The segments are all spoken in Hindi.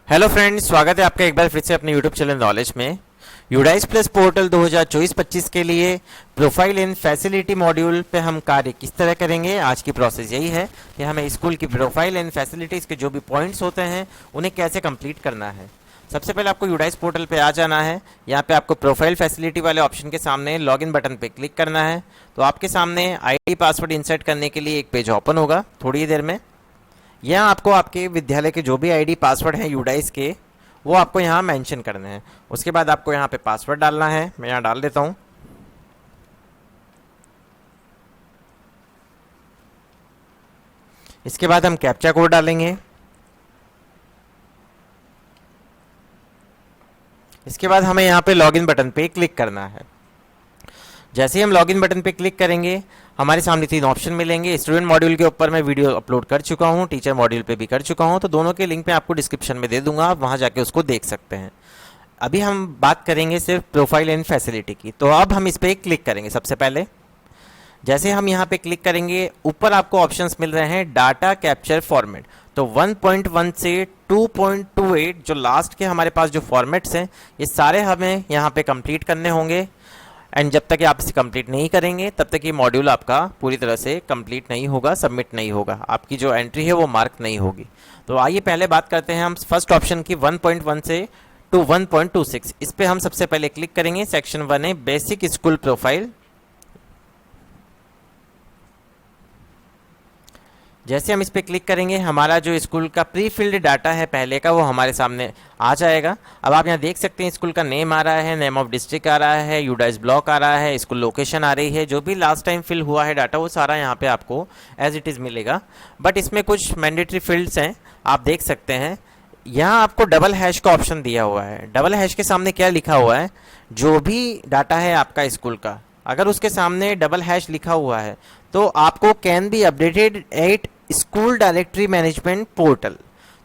हेलो फ्रेंड्स, स्वागत है आपका एक बार फिर से अपने यूट्यूब चैनल नॉलेज में। यूडाइस प्लस पोर्टल 2024-25 के लिए प्रोफाइल इन फैसिलिटी मॉड्यूल पे हम कार्य किस तरह करेंगे। आज की प्रोसेस यही है कि हमें स्कूल की प्रोफाइल इन फैसिलिटीज़ के जो भी पॉइंट्स होते हैं उन्हें कैसे कंप्लीट करना है। सबसे पहले आपको यूडाइस पोर्टल पे आ जाना है। यहाँ पे आपको प्रोफाइल फैसिलिटी वाले ऑप्शन के सामने लॉगिन बटन पे क्लिक करना है। तो आपके सामने आईडी पासवर्ड इंसर्ट करने के लिए एक पेज ओपन होगा थोड़ी ही देर में। यहाँ आपको आपके विद्यालय के जो भी आईडी पासवर्ड हैं यूडाइस के, वो आपको यहाँ मेंशन करने हैं। उसके बाद आपको यहाँ पे पासवर्ड डालना है। मैं यहाँ डाल देता हूँ। इसके बाद हम कैप्चा कोड डालेंगे। इसके बाद हमें यहाँ पे लॉगिन बटन पे क्लिक करना है। जैसे ही हम लॉगिन बटन पे क्लिक करेंगे हमारे सामने 3 ऑप्शन मिलेंगे। स्टूडेंट मॉड्यूल के ऊपर मैं वीडियो अपलोड कर चुका हूँ, टीचर मॉड्यूल पे भी कर चुका हूँ, तो दोनों के लिंक मैं आपको डिस्क्रिप्शन में दे दूंगा, आप वहाँ जाके उसको देख सकते हैं। अभी हम बात करेंगे सिर्फ प्रोफाइल एंड फैसिलिटी की। तो अब हम इस पर क्लिक करेंगे। सबसे पहले जैसे हम यहाँ पे क्लिक करेंगे, ऊपर आपको ऑप्शंस मिल रहे हैं डाटा कैप्चर फॉर्मेट। तो 1.1 से 2.28 जो लास्ट के हमारे पास जो फॉर्मेट्स हैं, ये सारे हमें यहाँ पे कंप्लीट करने होंगे। एंड जब तक आप इसे कंप्लीट नहीं करेंगे तब तक ये मॉड्यूल आपका पूरी तरह से कंप्लीट नहीं होगा, सबमिट नहीं होगा, आपकी जो एंट्री है वो मार्क नहीं होगी। तो आइए पहले बात करते हैं हम फर्स्ट ऑप्शन की 1.1 से 1.26। इस पे हम सबसे पहले क्लिक करेंगे। सेक्शन 1 है बेसिक स्कूल प्रोफाइल। जैसे हम इस पर क्लिक करेंगे हमारा जो स्कूल का प्री फिल्ड डाटा है पहले का, वो हमारे सामने आ जाएगा। अब आप यहाँ देख सकते हैं स्कूल का नेम आ रहा है, नेम ऑफ डिस्ट्रिक्ट आ रहा है, यूडाइस ब्लॉक आ रहा है, स्कूल लोकेशन आ रही है। जो भी लास्ट टाइम फिल हुआ है डाटा वो सारा यहाँ पे आपको एज इट इज़ मिलेगा। बट इसमें कुछ मैंडेटरी फील्ड्स हैं, आप देख सकते हैं। यहाँ आपको डबल हैश का ऑप्शन दिया हुआ है। डबल हैश के सामने क्या लिखा हुआ है, जो भी डाटा है आपका स्कूल का, अगर उसके सामने डबल हैश लिखा हुआ है तो आपको can be updated at school directory management portal.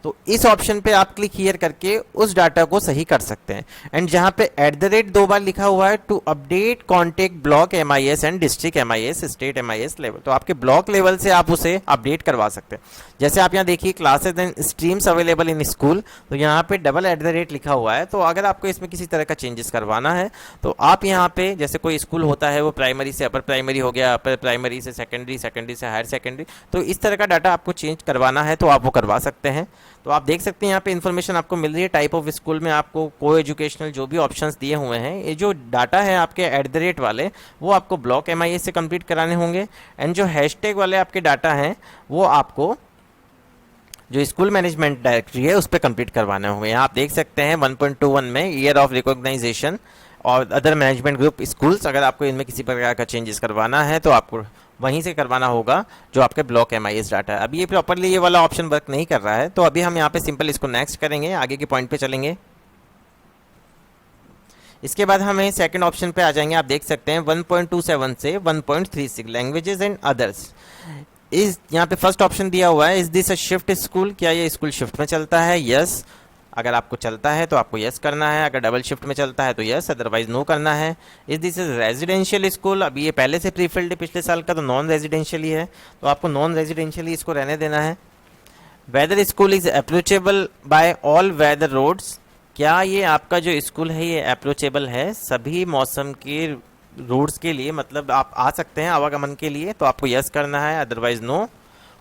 तो इस ऑप्शन पे आप क्लिक हियर करके उस डाटा को सही कर सकते हैं। एंड जहां पे @ 2 बार लिखा हुआ है to update contact block MIS and district MIS state MIS level, तो आपके ब्लॉक लेवल से आप उसे अपडेट करवा सकते हैं। जैसे आप यहाँ देखिए classes and streams available in school, तो यहाँ पे @ लिखा हुआ है। तो अगर आपको इसमें किसी तरह का चेंजेस करवाना है तो आप यहाँ पे, जैसे कोई स्कूल होता है वो प्राइमरी से अपर प्राइमरी हो गया, अपर प्राइमरी से सेकेंडरी, सेकेंडरी से हायर सेकेंडरी, तो इस तरह का डाटा आपको चेंज करवाना है तो आप वो करवा सकते हैं। तो आप देख सकते हैं यहाँ पे इन्फॉर्मेशन आपको मिल रही है। टाइप ऑफ स्कूल में आपको को एजुकेशनल जो भी ऑप्शंस दिए हुए हैं, ये जो डाटा है आपके @ वाले वो आपको ब्लॉक MIS से कंप्लीट कराने होंगे। एंड जो हैशटैग वाले आपके डाटा हैं वो आपको जो स्कूल मैनेजमेंट डायरेक्टरी है उस पर कंप्लीट करवाने होंगे। यहाँ आप देख सकते हैं 1.21 में ईयर ऑफ रिकॉग्नाइजेशन और अदर मैनेजमेंट ग्रुप स्कूल्स, अगर आपको इनमें किसी प्रकार का चेंजेस करवाना है तो आपको वहीं से करवाना होगा जो आपके ब्लॉक MIS डाटा है। अभी ये प्रॉपरली ये वाला ऑप्शन वर्क नहीं कर रहा है, तो अभी हम यहाँ पे सिंपल इसको नेक्स्ट करेंगे, आगे के पॉइंट पे चलेंगे। इसके बाद हमें सेकंड ऑप्शन पे आ जाएंगे। आप देख सकते हैं 1.27 से 1.36 लैंग्वेजेस एंड अदर्स। इस यहाँ पे फर्स्ट ऑप्शन दिया हुआ है, is this a shift school, क्या ये स्कूल शिफ्ट में चलता है? यस, अगर आपको चलता है तो आपको यस करना है, अगर डबल शिफ्ट में चलता है तो यस, अदरवाइज नो करना है। Is this is residential school, अभी ये पहले से प्रीफिल्ड पिछले साल का, तो नॉन रेजिडेंशियल ही है, तो आपको नॉन रेजिडेंशियल ही इसको रहने देना है। Whether school is approachable by all weather roads, क्या ये आपका जो स्कूल है ये अप्रोचेबल है सभी मौसम के रोड्स के लिए, मतलब आप आ सकते हैं आवागमन के लिए, तो आपको यस करना है, अदरवाइज नो।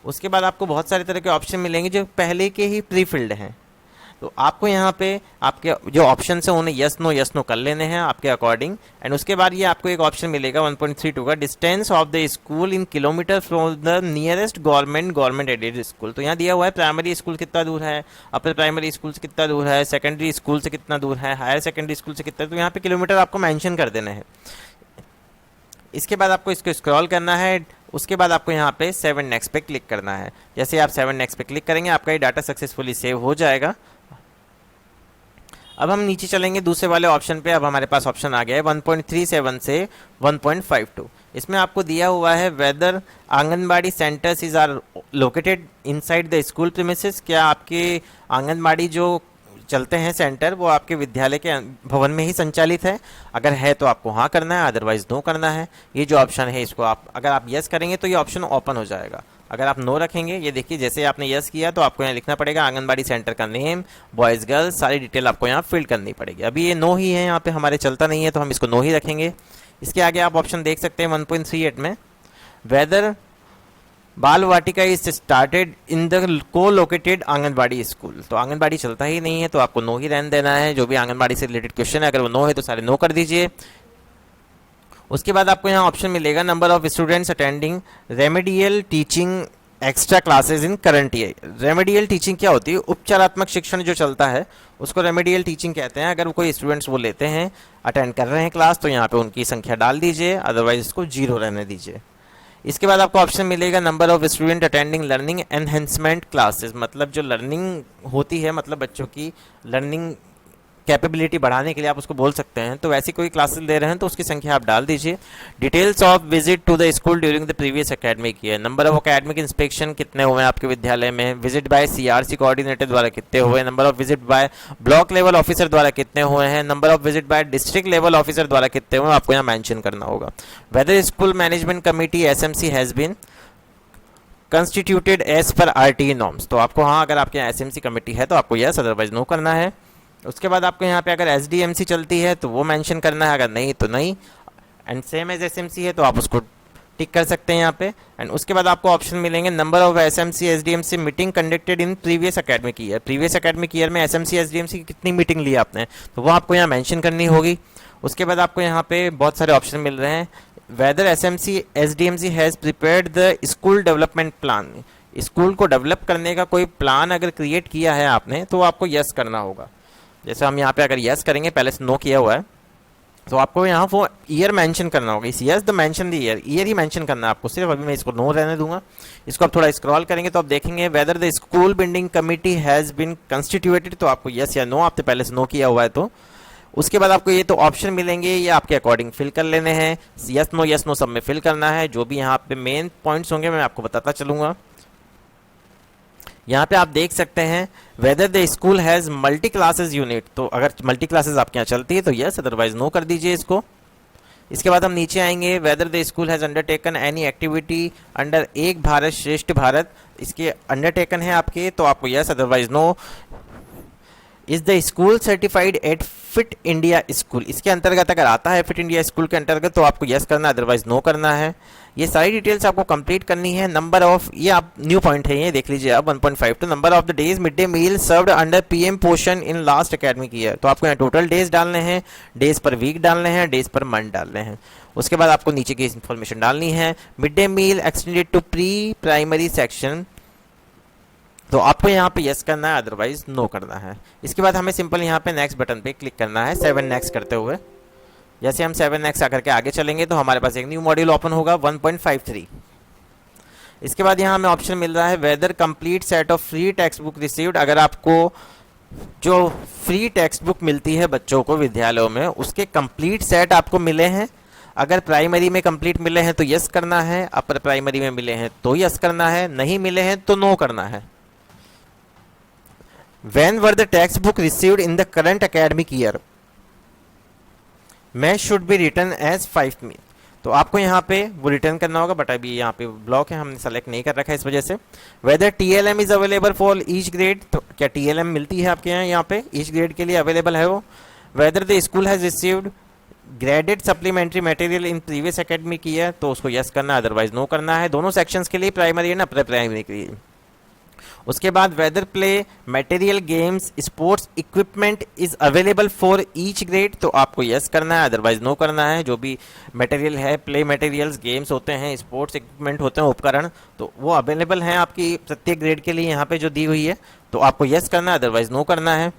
उसके बाद आपको बहुत सारे तरह के ऑप्शन मिलेंगे जो पहले के ही प्री फिल्ड हैं, तो आपको यहाँ पे आपके जो ऑप्शन है उन्हें यस नो कर लेने हैं आपके अकॉर्डिंग। एंड उसके बाद ये आपको एक ऑप्शन मिलेगा 1.32 का, distance of the school in kilometre from the nearest government aided school. तो यहाँ दिया हुआ है प्राइमरी स्कूल कितना दूर है, अपर प्राइमरी स्कूल से कितना दूर है, सेकेंडरी स्कूल से कितना दूर है, हायर सेकेंडरी स्कूल से कितना, तो यहाँ पे किलोमीटर आपको मैंशन कर देना है। इसके बाद आपको इसको स्क्रॉल करना है। उसके बाद आपको यहाँ पे 7 नेक्स्ट पे क्लिक करना है। जैसे आप 7 नेक्स्ट पे क्लिक करेंगे आपका ये डाटा सक्सेसफुली सेव हो जाएगा। अब हम नीचे चलेंगे दूसरे वाले ऑप्शन पे। अब हमारे पास ऑप्शन आ गया है 1.37 से 1.52। इसमें आपको दिया हुआ है whether anganwadi centres is are located inside the school premises, क्या आपके आंगनबाड़ी जो चलते हैं सेंटर वो आपके विद्यालय के भवन में ही संचालित है? अगर है तो आपको हाँ करना है, अदरवाइज नो करना है। ये जो ऑप्शन है इसको आप अगर आप यस करेंगे तो ये ऑप्शन ओपन हो जाएगा। अगर आप नो रखेंगे, ये देखिए जैसे आपने यस किया तो आपको यहाँ लिखना पड़ेगा आंगनबाड़ी सेंटर का नेम, बॉयज़ गर्ल्स, सारी डिटेल आपको यहाँ फिल करनी पड़ेगी। अभी ये नो ही है, यहाँ पे हमारे चलता नहीं है तो हम इसको नो ही रखेंगे। इसके आगे आप ऑप्शन देख सकते हैं 1.38 में, वेदर बाल वाटिका इज स्टार्टेड इन द को लोकेटेड आंगनबाड़ी स्कूल। तो आंगनबाड़ी चलता ही नहीं है तो आपको नो ही रहने देना है। जो भी आंगनबाड़ी से रिलेटेड क्वेश्चन है अगर वो नो है तो सारे नो कर दीजिए। उसके बाद आपको यहाँ ऑप्शन मिलेगा number of students attending remedial teaching extra classes in current year. Remedial teaching क्या होती है? उपचारात्मक शिक्षण जो चलता है उसको रेमेडियल टीचिंग कहते हैं। अगर वो कोई स्टूडेंट्स वो लेते हैं, अटेंड कर रहे हैं क्लास, तो यहाँ पे उनकी संख्या डाल दीजिए, अदरवाइज इसको 0 रहने दीजिए। इसके बाद आपको ऑप्शन मिलेगा number of student attending learning enhancement classes. मतलब जो लर्निंग होती है, मतलब बच्चों की लर्निंग कैपेबिलिटी बढ़ाने के लिए आप उसको बोल सकते हैं। तो वैसी कोई क्लासेस ले रहे हैं तो उसकी संख्या आप डाल दीजिए। Details of visit to the school during the previous academic year. Number of academic inspection कितने हुए आपके विद्यालय में, विजिट बाय सीआरसी कोऑर्डिनेटर द्वारा कितने हुए, number of visit by block level officer द्वारा कितने हुए हैं, number of visit by district level officer द्वारा कितने हुए, आपको यहाँ मेंशन करना होगा। Whether school management committee SMC has been constituted as per RTE norms. तो आपको हाँ, अगर आपके यहाँ एसएमसी कमेटी है तो आपको यस, अदरवाइज नो करना है। उसके बाद आपको यहाँ पे अगर एसडीएमसी चलती है तो वो मेंशन करना है, अगर नहीं तो नहीं, एंड सेम एज एसएमसी है तो आप उसको टिक कर सकते हैं यहाँ पे। एंड उसके बाद आपको ऑप्शन मिलेंगे number of SMC SDMC meeting conducted in previous academic year. Previous academic year में एसएमसी एसडीएमसी की कितनी मीटिंग ली आपने, तो वो आपको यहाँ मेंशन करनी होगी। उसके बाद आपको यहाँ पे बहुत सारे ऑप्शन मिल रहे हैं। Whether SMC SDMC has prepared the school development plan. School को डेवलप करने का कोई प्लान अगर क्रिएट किया है आपने तो आपको यस करना होगा। जैसे हम यहाँ पे अगर यस करेंगे, पहले से नो किया हुआ है, तो आपको यहाँ वो ईयर मेंशन करना होगा। इस yes the mention the year, year he mention करना है आपको सिर्फ। अभी मैं इसको नो रहने दूंगा। इसको आप थोड़ा स्क्रॉल करेंगे तो आप देखेंगे whether the school building committee has been constituted, तो आपको यस या नो, आपने पहले से नो किया हुआ है तो। उसके बाद आपको ये तो ऑप्शन मिलेंगे, ये आपके अकॉर्डिंग फिल कर लेने हैं। यस नो सब में फिल करना है। जो भी यहाँ पे मेन पॉइंट्स होंगे मैं आपको बताता चलूँगा। यहाँ पे आप देख सकते हैं weather the school has multi classes unit. तो अगर मल्टी क्लासेज आपके यहाँ चलती है तो यस, अदरवाइज नो कर दीजिए इसको। इसके बाद हम नीचे आएंगे, weather the school has undertaken any activity under एक भारत श्रेष्ठ भारत। इसके अंडरटेकन है आपके तो आपको yes, otherwise no. Is the school certified at fit India school. इसके अंतर्गत अगर आता है फिट इंडिया स्कूल के अंतर्गत तो आपको यस करना है, अदरवाइज नो करना है। ये सारी डिटेल्स आपको कंप्लीट करनी है। नंबर ऑफ, ये आप न्यू पॉइंट है, ये देख लीजिए आप 1.5 तो number of the days mid day meal served under PM Poshan in last academic year. तो आपको यहाँ टोटल डेज डालने हैं, डेज पर वीक डालने हैं, डेज पर मंथ डालने हैं। उसके बाद आपको नीचे की इन्फॉर्मेशन डालनी है। Mid day meal extended to pre primary section, तो आपको यहाँ पे यस करना है, अदरवाइज नो करना है। इसके बाद हमें सिंपल यहाँ पे नेक्स्ट बटन पे क्लिक करना है 7 नेक्स्ट करते हुए। जैसे हम 7 नेक्स्ट आकर के आगे चलेंगे तो हमारे पास एक न्यू मॉड्यूल ओपन होगा 1.53। इसके बाद यहाँ हमें ऑप्शन मिल रहा है whether complete set of free text book received. अगर आपको जो फ्री टेक्स्ट बुक मिलती है बच्चों को विद्यालयों में, उसके कंप्लीट सेट आपको मिले हैं। अगर प्राइमरी में कंप्लीट मिले हैं तो यस करना है, अपर प्राइमरी में मिले हैं तो यस करना है, नहीं मिले हैं तो नो करना है। When were the textbook received in the current academic year? May should be written as 5 में। तो आपको यहाँ पे वो रिटर्न करना होगा, बट अभी यहाँ पे ब्लॉक है, हमने सेलेक्ट नहीं कर रखा है इस वजह से। Whether TLM is available for each grade, तो क्या TLM मिलती है आपके यहाँ पे ईच ग्रेड के लिए अवेलेबल है वो। Weather the school has received graded supplementary material in previous academic year, तो उसको यस करना है, अदरवाइज नो करना है। दोनों सेक्शंस के लिए, प्राइमरी एंड अपर प्राइमरी के लिए। उसके बाद whether play material games sports equipment is available for each grade, तो आपको यस करना है, अदरवाइज नो करना है। जो भी मटेरियल है, प्ले मटेरियल्स, गेम्स होते हैं, स्पोर्ट्स इक्विपमेंट होते हैं, उपकरण, तो वो अवेलेबल हैं आपकी प्रत्येक ग्रेड के लिए यहाँ पे जो दी हुई है, तो आपको यस करना है, अदरवाइज नो करना है।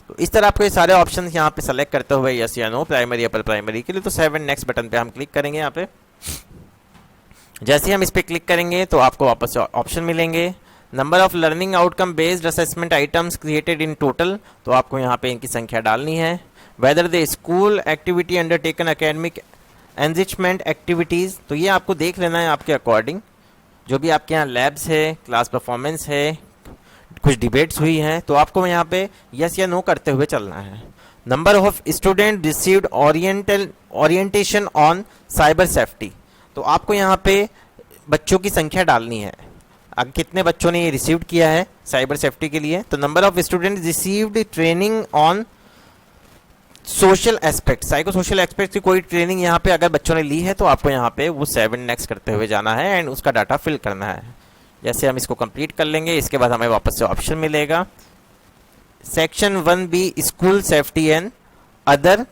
तो इस तरह आपको ये सारे ऑप्शन यहाँ पे सेलेक्ट करते हुए यस या नो, प्राइमरी अपर प्राइमरी के लिए। तो 7 नेक्स्ट बटन पे हम क्लिक करेंगे। यहाँ पे जैसे ही हम इस पर क्लिक करेंगे तो आपको वापस ऑप्शन मिलेंगे। Number of learning outcome based assessment items created in total, तो आपको यहाँ पे इनकी संख्या डालनी है। Weather the school activity undertaken academic enrichment activities, तो ये आपको देख लेना है आपके अकॉर्डिंग। जो भी आपके यहाँ लैब्स है, क्लास परफॉर्मेंस है, कुछ डिबेट्स हुई हैं, तो आपको यहाँ पे यस या नो करते हुए चलना है। Number of student received orientation on cyber safety, तो आपको यहाँ पे बच्चों की संख्या डालनी है। कितने बच्चों ने ये रिसीव्ड किया है साइबर सेफ्टी के लिए, तो number of student received training on social aspect, psycho social aspect की कोई ट्रेनिंग यहाँ पे अगर बच्चों ने ली है तो आपको यहाँ पे वो 7 नेक्स्ट करते हुए जाना है एंड उसका डाटा फिल करना है। जैसे हम इसको कंप्लीट कर लेंगे इसके बाद हमें वापस से ऑप्शन मिलेगा section 1B school safety and other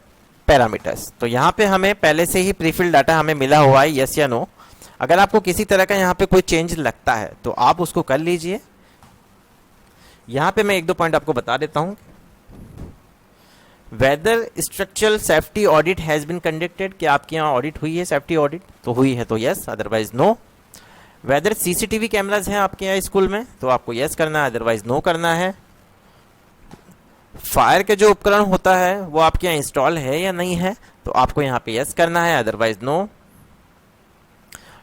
parameters. तो यहाँ पे हमें पहले से ही प्रीफिल डाटा हमें मिला हुआ है, यस या नो। अगर आपको किसी तरह का यहाँ पे कोई चेंज लगता है तो आप उसको कर लीजिए। यहाँ पे मैं 1-2 पॉइंट आपको बता देता हूँ। Whether structural safety audit has been conducted, कि आपके यहाँ ऑडिट हुई है सेफ्टी ऑडिट, तो हुई है तो yes, otherwise no. Whether CCTV cameras हैं आपके यहाँ स्कूल में, तो आपको यस करना है, अदरवाइज नो करना है। फायर के जो उपकरण होता है वो आपके यहाँ इंस्टॉल है या नहीं है, तो आपको यहाँ पे यस करना है, otherwise no.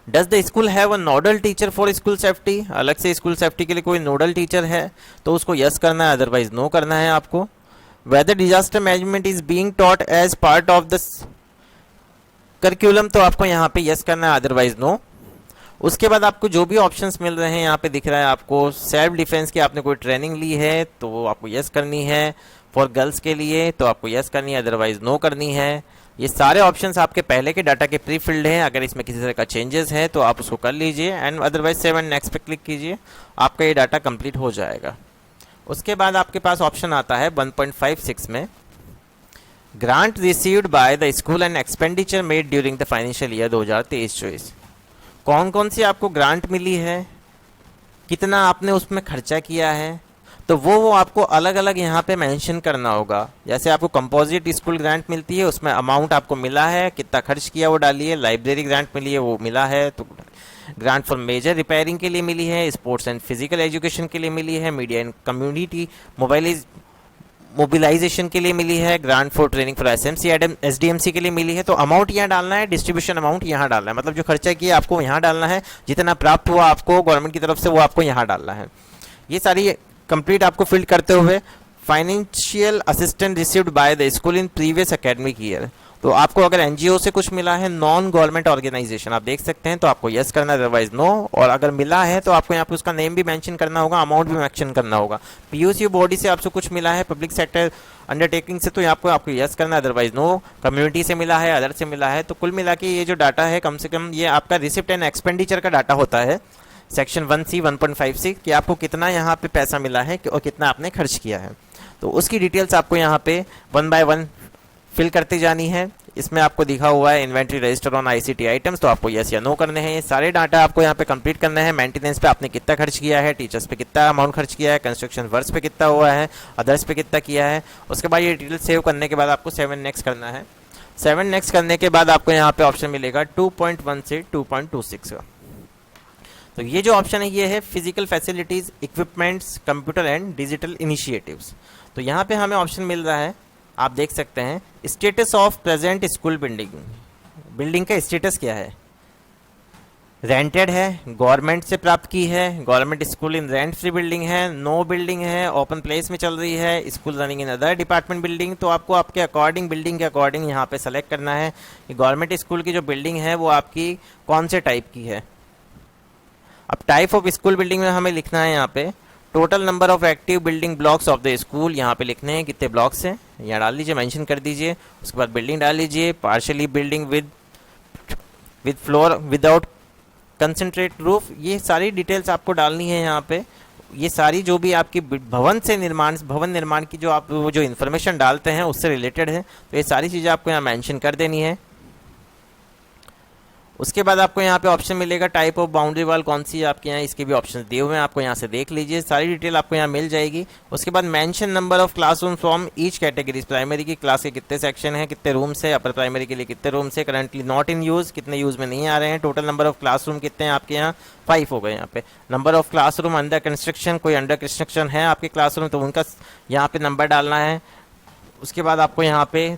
Does the school have a nodal teacher for school safety, अलग से स्कूल सेफ्टी के लिए कोई नोडल टीचर है तो उसको यस करना है, अदरवाइज नो करना है आपको। Whether disaster management is being taught as part of the curriculum, तो आपको यहाँ पे यस करना है, अदरवाइज नो। उसके बाद आपको जो भी ऑप्शंस मिल रहे हैं यहाँ पे दिख रहा है आपको सेल्फ डिफेंस की आपने कोई ट्रेनिंग ली है तो आपको यस करनी है, फॉर गर्ल्स के लिए तो आपको यस करनी है, अदरवाइज नो करनी है। ये सारे ऑप्शंस आपके पहले के डाटा के प्री फिल्ड हैं, अगर इसमें किसी तरह का चेंजेस है तो आप उसको कर लीजिए एंड अदरवाइज 7 नेक्स्ट पे क्लिक कीजिए, आपका ये डाटा कंप्लीट हो जाएगा। उसके बाद आपके पास ऑप्शन आता है 1.56 में grant received by the school and expenditure made during the financial year 2023-24। कौन कौन सी आपको ग्रांट मिली है, कितना आपने उसमें खर्चा किया है, तो वो आपको अलग अलग यहाँ पे मेंशन करना होगा। जैसे आपको कंपोजिट स्कूल ग्रांट मिलती है उसमें अमाउंट आपको मिला है, कितना खर्च किया वो डालिए। लाइब्रेरी ग्रांट मिली है वो मिला है तो ग्रांट फॉर मेजर रिपेयरिंग के लिए मिली है, स्पोर्ट्स एंड फिजिकल एजुकेशन के लिए मिली है, मीडिया एंड कम्युनिटी मोबिलाइजेशन के लिए मिली है, grant for training for SMC SDMC के लिए मिली है। तो अमाउंट यहाँ डालना है, डिस्ट्रीब्यूशन अमाउंट यहाँ डालना है, मतलब जो खर्चा किया आपको यहाँ डालना है, जितना प्राप्त हुआ आपको गवर्नमेंट की तरफ से वो आपको यहाँ डालना है। ये सारी कंप्लीट आपको फिल करते हुए financial assistant received by the school in previous academic year, तो आपको अगर एनजीओ से कुछ मिला है, नॉन गवर्नमेंट ऑर्गेनाइजेशन आप देख सकते हैं, तो आपको यस करना है, अदरवाइज नो। और अगर मिला है तो आपको यहाँ पे उसका नेम भी मेंशन करना होगा, अमाउंट भी मेंशन करना होगा। पीयूसी बॉडी से आपसे कुछ मिला है, पब्लिक सेक्टर अंडरटेकिंग से, तो यहाँ पे आपको यस करना है, अदरवाइज नो। कम्युनिटी से मिला है, अदर से मिला है, तो कुल मिला के ये जो डाटा है कम से कम ये आपका रिसिप्ट एंड एक्सपेंडिचर का डाटा होता है सेक्शन 1C 1.56 कि आपको कितना यहाँ पे पैसा मिला है और कितना आपने खर्च किया है। तो उसकी डिटेल्स आपको यहाँ पे 1 बाय 1 फिल करती जानी है। इसमें आपको दिखा हुआ है inventory register on ICT items, तो आपको यस या नो करने हैं। ये सारे डाटा आपको यहाँ पे कंप्लीट करना है। मेंटेनेंस पे आपने कितना खर्च किया है, टीचर्स पे कितना अमाउंट खर्च किया है, कंस्ट्रक्शन वर्क्स पे कितना हुआ है, अदर्स पे कितना किया है। उसके बाद ये डिटेल सेव करने के बाद आपको 7 नेक्स्ट करना है। 7 नेक्स्ट करने के बाद आपको यहाँ पे ऑप्शन मिलेगा 2.1 से 2.26 का। तो ये जो ऑप्शन है ये है physical facilities, equipments, computer and digital initiatives. तो यहाँ पे हमें ऑप्शन मिल रहा है, आप देख सकते हैं status of present school building, building का स्टेटस क्या है, रेंटेड है, गवर्नमेंट से प्राप्त की है, गवर्नमेंट स्कूल इन रेंट फ्री बिल्डिंग है, नो बिल्डिंग है, ओपन प्लेस में चल रही है, school running in other department building. तो आपको आपके अकॉर्डिंग बिल्डिंग के अकॉर्डिंग यहाँ पे सेलेक्ट करना है कि गवर्नमेंट स्कूल की जो बिल्डिंग है वो आपकी कौन से टाइप की है। अब टाइप ऑफ स्कूल बिल्डिंग में हमें लिखना है यहाँ पे total number of active building blocks of the school, यहाँ पे लिखने हैं कितने ब्लॉक्स हैं, यहाँ डाल लीजिए, मेंशन कर दीजिए। उसके बाद बिल्डिंग डाल लीजिए, partially building with floor without concentrate roof. ये सारी डिटेल्स आपको डालनी है यहाँ पे। ये सारी जो भी आपकी भवन निर्माण की जो आप वो जो इन्फॉर्मेशन डालते हैं उससे रिलेटेड है, तो ये सारी चीज़ें आपको यहाँ मेंशन कर देनी है। उसके बाद आपको यहाँ पे ऑप्शन मिलेगा टाइप ऑफ बाउंड्री वॉल कौन सी है आपके यहाँ, इसके भी ऑप्शन दिए हुए हैं, आपको यहाँ से देख लीजिए, सारी डिटेल आपको यहाँ मिल जाएगी। उसके बाद mention number of classroom from each category, primary की क्लास के कितने सेक्शन हैं, कितने रूम्स है, अपर प्राइमरी के लिए कितने रूम्स है, करंटली नॉट इन यूज़, कितने यूज़ में नहीं आ रहे हैं, टोटल नंबर ऑफ क्लासरूम कितने हैं आपके यहाँ, 5 हो गए यहाँ पे। Number of classroom under construction, कोई अंडर कंस्ट्रक्शन है आपके क्लासरूम तो उनका यहाँ पे नंबर डालना है। उसके बाद आपको यहाँ पे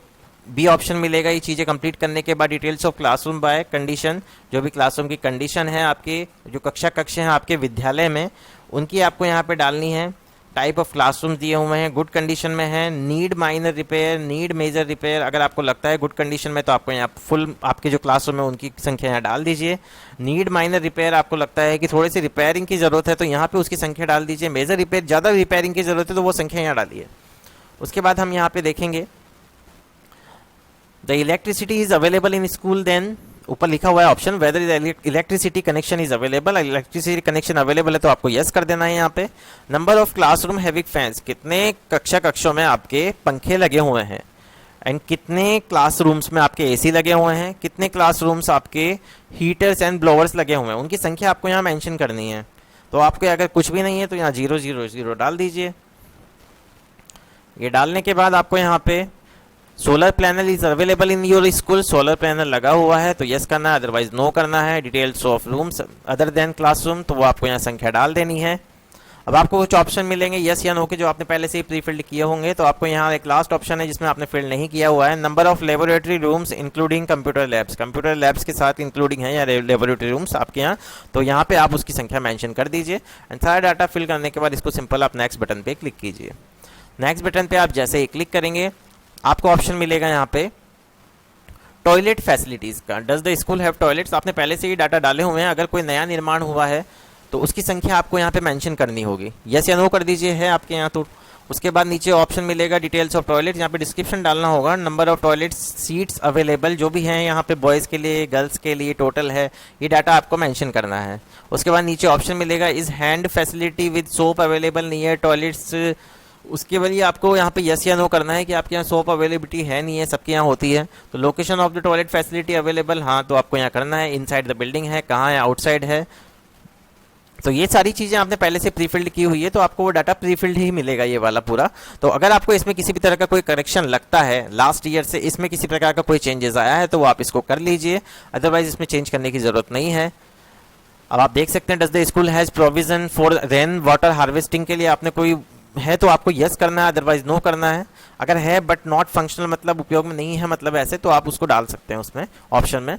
बी ऑप्शन मिलेगा। ये चीज़ें कंप्लीट करने के बाद details of classroom by condition, जो भी क्लासरूम की कंडीशन है आपके जो कक्ष हैं आपके विद्यालय में, उनकी आपको यहाँ पे डालनी है। टाइप ऑफ क्लासरूम दिए हुए हैं, गुड कंडीशन में है, need minor repair, need major repair. अगर आपको लगता है गुड कंडीशन में तो आपको यहाँ फुल आपके जो क्लासरूम है उनकी संख्या यहाँ डाल दीजिए। नीड माइनर रिपेयर आपको लगता है कि थोड़ी सी रिपेयरिंग की ज़रूरत है तो यहाँ पे उसकी संख्या डाल दीजिए। मेजर रिपेयर ज़्यादा रिपेयरिंग की ज़रूरत है तो वो संख्या यहाँ डालिए। उसके बाद हम यहाँ पे देखेंगे the electricity is available in school, then ऊपर लिखा हुआ है option whether electricity connection is available. Electricity connection available है तो आपको यस कर देना है यहाँ पे। Number of classroom having fans, कितने कक्षों में आपके पंखे लगे हुए हैं, एंड कितने क्लासरूम्स में आपके एसी लगे हुए हैं, कितने क्लासरूम्स आपके हीटर्स एंड ब्लोअर्स लगे हुए हैं, उनकी संख्या आपको यहाँ मेंशन करनी है। तो आपके अगर कुछ भी नहीं है तो यहाँ 0 0 0 डाल दीजिए। ये डालने के बाद आपको यहाँ पे solar panel is available in your school, solar panel लगा हुआ है तो यस करना है, अदरवाइज नो करना है। Details of rooms other than classroom, तो वो आपको यहाँ संख्या डाल देनी है। अब आपको कुछ ऑप्शन मिलेंगे यस या नो के, जो आपने पहले से ही प्री फिल्ड किए होंगे। तो आपको यहाँ एक लास्ट ऑप्शन है जिसमें आपने फिल्ड नहीं किया हुआ है, number of laboratory rooms including computer labs, computer labs के साथ इंक्लूडिंग है या लेबोरेटरी रूम्स आपके यहाँ, तो यहाँ पे आप उसकी संख्या मेंशन कर दीजिए। एंड सारा डाटा फिल करने के बाद इसको सिंपल आप नेक्स्ट बटन पे क्लिक कीजिए। नेक्स्ट बटन पे आप जैसे ही क्लिक करेंगे आपको ऑप्शन मिलेगा यहाँ पे टॉयलेट फैसिलिटीज़ का। Does the school have toilets, आपने पहले से ही डाटा डाले हुए हैं। अगर कोई नया निर्माण हुआ है तो उसकी संख्या आपको यहाँ पे मेंशन करनी होगी, यस या नो कर दीजिए है आपके यहाँ। तो उसके बाद नीचे ऑप्शन मिलेगा डिटेल्स ऑफ टॉयलेट, यहाँ पे डिस्क्रिप्शन डालना होगा, number of toilet seats available जो भी हैं यहाँ पे बॉयज़ के लिए गर्ल्स के लिए टोटल है, ये डाटा आपको मेंशन करना है। उसके बाद नीचे ऑप्शन मिलेगा is hand facility with soap available near toilets, उसके बाद आपको यहाँ पे यस या नो करना है कि आपके यहाँ सोप अवेलेबिलिटी है नहीं है, सबके यहाँ होती है। तो location of the toilet facility available, हाँ तो आपको यहाँ करना है। इनसाइड द बिल्डिंग है, कहाँ है, आउटसाइड है। तो ये सारी चीज़ें आपने पहले से प्री फिल्ड की हुई है तो आपको वो डाटा प्री फिल्ड ही मिलेगा ये वाला पूरा। तो अगर आपको इसमें किसी भी तरह का कोई करेक्शन लगता है लास्ट ईयर से, इसमें किसी प्रकार का कोई चेंजेस आया है तो वो आप इसको कर लीजिए, अदरवाइज इसमें चेंज करने की ज़रूरत नहीं है। अब आप देख सकते हैं does the school has provision for rain water harvesting, के लिए आपने कोई है तो आपको यस करना है, अदरवाइज नो करना है। अगर है बट नॉट फंक्शनल मतलब उपयोग में नहीं है मतलब ऐसे, तो आप उसको डाल सकते हैं उसमें ऑप्शन में।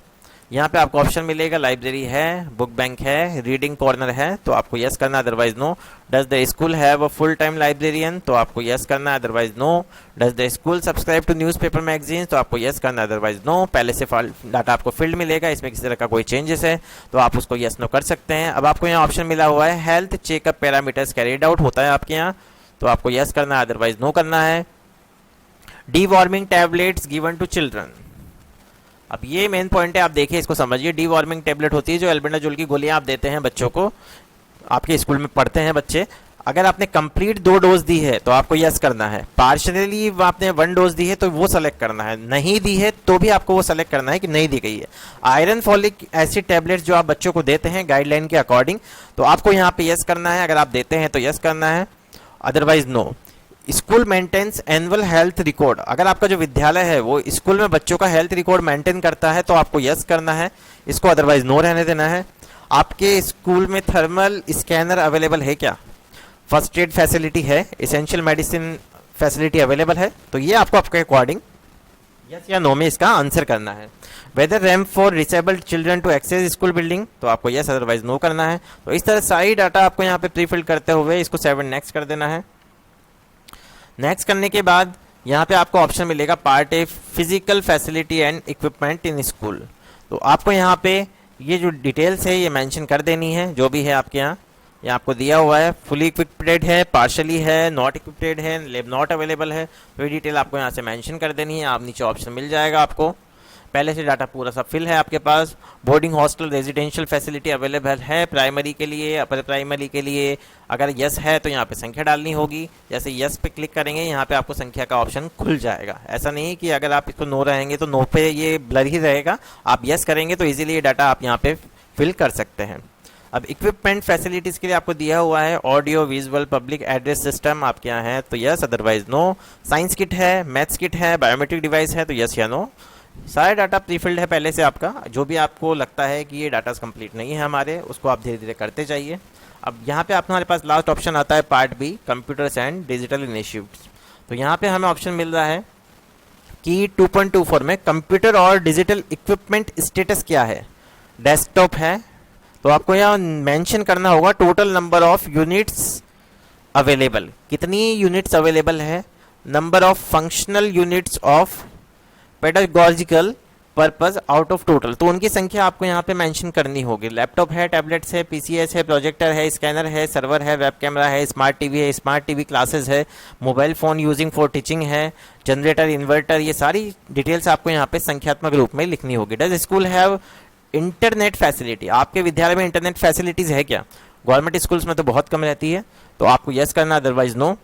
यहाँ पे आपको ऑप्शन मिलेगा लाइब्रेरी है, बुक बैंक है, रीडिंग कॉर्नर है तो आपको यस करना है, otherwise no. Does the school have a full time librarian, तो आपको यस करना है, otherwise no. Does the school subscribe to newspaper magazine, तो आपको यस करना है, अदरवाइज नो। पहले से डाटा आपको फील्ड मिलेगा, इसमें किसी तरह का कोई चेंजेस है तो आप उसको यस नो कर सकते हैं। अब आपको यहाँ ऑप्शन मिला हुआ है health checkup parameters carried out होता है आपके यहाँ, तो आपको यस करना है, अदरवाइज नो करना है। Deworming tablets given to children, अब ये मेन पॉइंट है, आप देखिए इसको समझिए। डी वार्मिंग टैबलेट होती है जो एल्बेंडाजोल की गोलियां आप देते हैं बच्चों को, आपके स्कूल में पढ़ते हैं बच्चे। अगर आपने कंप्लीट 2 डोज दी है तो आपको यस करना है, पार्शियली आपने 1 डोज दी है तो वो सेलेक्ट करना है, नहीं दी है तो भी आपको वो सेलेक्ट करना है कि नहीं दी गई है। आयरन फॉलिक एसिड टैबलेट्स जो आप बच्चों को देते हैं गाइडलाइन के अकॉर्डिंग, तो आपको यहाँ पे यस करना है, अगर आप देते हैं तो यस करना है, otherwise no. School maintains annual health record, अगर आपका जो विद्यालय है वो स्कूल में बच्चों का हेल्थ रिकॉर्ड मेंटेन करता है तो आपको यस करना है, इसको अदरवाइज नो रहने देना है। आपके स्कूल में थर्मल स्कैनर अवेलेबल है क्या, फर्स्ट एड फैसिलिटी है, एसेंशियल मेडिसिन फैसिलिटी अवेलेबल है, तो ये आपको आपके अकॉर्डिंग यस या नो में इसका आंसर करना है। Whether ramp for disabled children to access school building, तो आपको यस अदरवाइज नो करना है। तो इस तरह सारी डाटा आपको यहाँ पे प्री फिल करते हुए इसको 7 नेक्स्ट कर देना है। नेक्स्ट करने के बाद यहाँ पे आपको ऑप्शन मिलेगा part a physical facility and equipment in school, तो आपको यहाँ पे ये जो डिटेल्स है ये मेंशन कर देनी है जो भी है आपके यहाँ। ये आपको दिया हुआ है फुली इक्विप्ड है, पार्शली है, नॉट इक्विप्ड है, लैब नॉट अवेलेबल है, तो ये डिटेल आपको यहाँ से मेंशन कर देनी है। आप नीचे ऑप्शन मिल जाएगा आपको, पहले से डाटा पूरा सब फिल है आपके पास। Boarding hostel residential facility available है प्राइमरी के लिए, अपर प्राइमरी के लिए, अगर यस है तो यहाँ पे संख्या डालनी होगी। जैसे यस पे क्लिक करेंगे यहाँ पे आपको संख्या का ऑप्शन खुल जाएगा। ऐसा नहीं कि अगर आप इसको नो रहेंगे तो नो पे ये ब्लर ही रहेगा, आप यस करेंगे तो इजीली ये डाटा आप यहाँ पे फिल कर सकते हैं। अब इक्विपमेंट फैसिलिटीज़ के लिए आपको दिया हुआ है audio visual public address system आपके यहाँ है तो yes, otherwise no. Science kit है, मैथ्स किट है, बायोमेट्रिक डिवाइस है तो यस या नो। सारा डाटा प्रीफिल्ड है पहले से आपका, जो भी आपको लगता है कि ये डाटा कंप्लीट नहीं है हमारे, उसको आप धीरे धीरे करते जाइए। अब यहाँ पे हमारे पास लास्ट ऑप्शन आता है part B computers and digital initiatives, तो यहाँ पे हमें ऑप्शन मिल रहा है कि 2.24 में कंप्यूटर और डिजिटल इक्विपमेंट स्टेटस क्या है, डेस्कटॉप है, तो आपको यहाँ मेंशन करना होगा total number of units available, कितनी यूनिट्स अवेलेबल है, number of functional units of pedagogical purpose out of total, तो उनकी संख्या आपको यहाँ पे मेंशन करनी होगी। लैपटॉप है, टैबलेट्स है, पीसीएस है, प्रोजेक्टर है, स्कैनर है, सर्वर है, वेब कैमरा है, स्मार्ट टीवी है, स्मार्ट टीवी क्लासेस है, mobile phone using for teaching है, जनरेटर, इन्वर्टर, ये सारी डिटेल्स आपको यहाँ पे संख्यात्मक रूप में लिखनी होगी। Does school have internet facility, आपके विद्यालय में इंटरनेट फैसिलिटीज़ है क्या? गवर्नमेंट स्कूल्स में तो बहुत कम रहती है, तो आपको यस करना, otherwise no.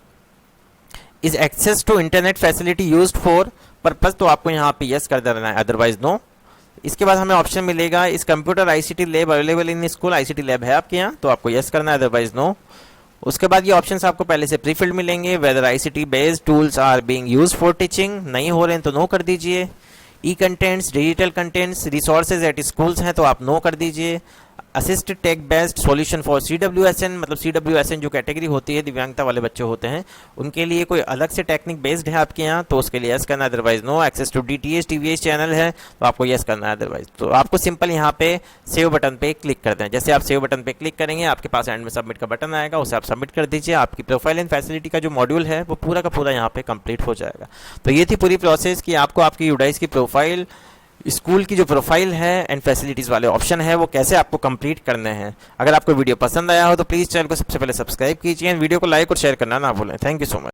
Is access to internet facility used for purpose, तो आपको यहाँ पे यस कर देना है, अदरवाइज नो। इसके बाद हमें ऑप्शन मिलेगा इस computer ICT lab available in school, ICT lab है आपके यहाँ, तो आपको यस करना है, अदरवाइज नो। उसके बाद ये ऑप्शंस आपको पहले से प्री फिल्ड मिलेंगे। Whether ICT based tools are being used for teaching, नहीं हो रहे हैं तो नो कर दीजिए। E contents, digital contents, resources at schools हैं तो आप नो कर दीजिए। Assist tech based solution for CWSN, मतलब CWSN जो कैटेगरी होती है, दिव्यांगता वाले बच्चे होते हैं, उनके लिए कोई अलग से टेक्निक बेस्ड है आपके यहाँ, तो उसके लिए यस करना, otherwise no. Access to DTH TVH channel है तो आपको यस करना है, अदरवाइज। तो आपको सिंपल यहाँ पे सेव बटन पे क्लिक कर दें। जैसे आप सेव बटन पे क्लिक करेंगे आपके पास एंड में सबमिट का बटन आएगा, उसे आप सबमिट कर दीजिए। आपकी प्रोफाइल एंड फैसिलिटी का जो मॉड्यूल है वो पूरा का पूरा यहाँ पे कंप्लीट हो जाएगा। तो ये थी पूरी प्रोसेस कि आपको आपकी यूडाइस की प्रोफाइल, स्कूल की जो प्रोफाइल है एंड फैसिलिटीज़ वाले ऑप्शन है वो कैसे आपको कंप्लीट करने हैं। अगर आपको वीडियो पसंद आया हो तो प्लीज़ चैनल को सबसे पहले सब्सक्राइब कीजिए, वीडियो को लाइक और शेयर करना ना भूलें। Thank you so much.